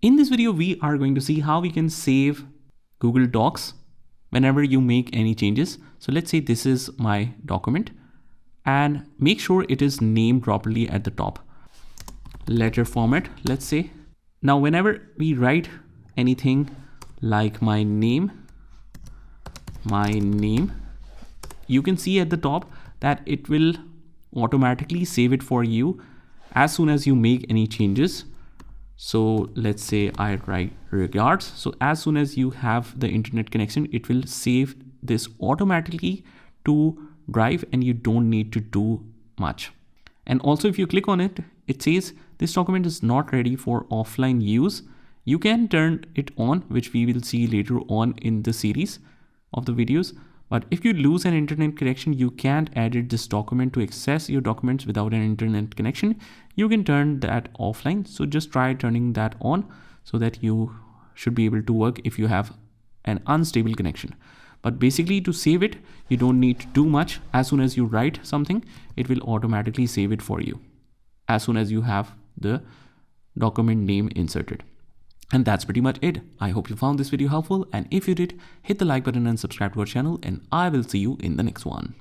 In this video, we are going to see how we can save Google Docs whenever you make any changes. So let's say this is my document, and make sure it is named properly at the top. Letter format, let's say. Now, whenever we write anything like my name, you can see at the top that it will automatically save it for you as soon as you make any changes. So let's say I write regards. So as soon as you have the internet connection, it will save this automatically to Drive, and you don't need to do much. And also, if you click on it, it says this document is not ready for offline use. You can turn it on, which we will see later on in the series of the videos. But if you lose an internet connection, you can't edit this document to access your documents without an internet connection. You can turn that offline. So just try turning that on so that you should be able to work if you have an unstable connection. But basically, to save it, you don't need to do much. As soon as you write something, it will automatically save it for you as soon as you have the document name inserted. And that's pretty much it. I hope you found this video helpful, and if you did, hit the like button and subscribe to our channel, and I will see you in the next one.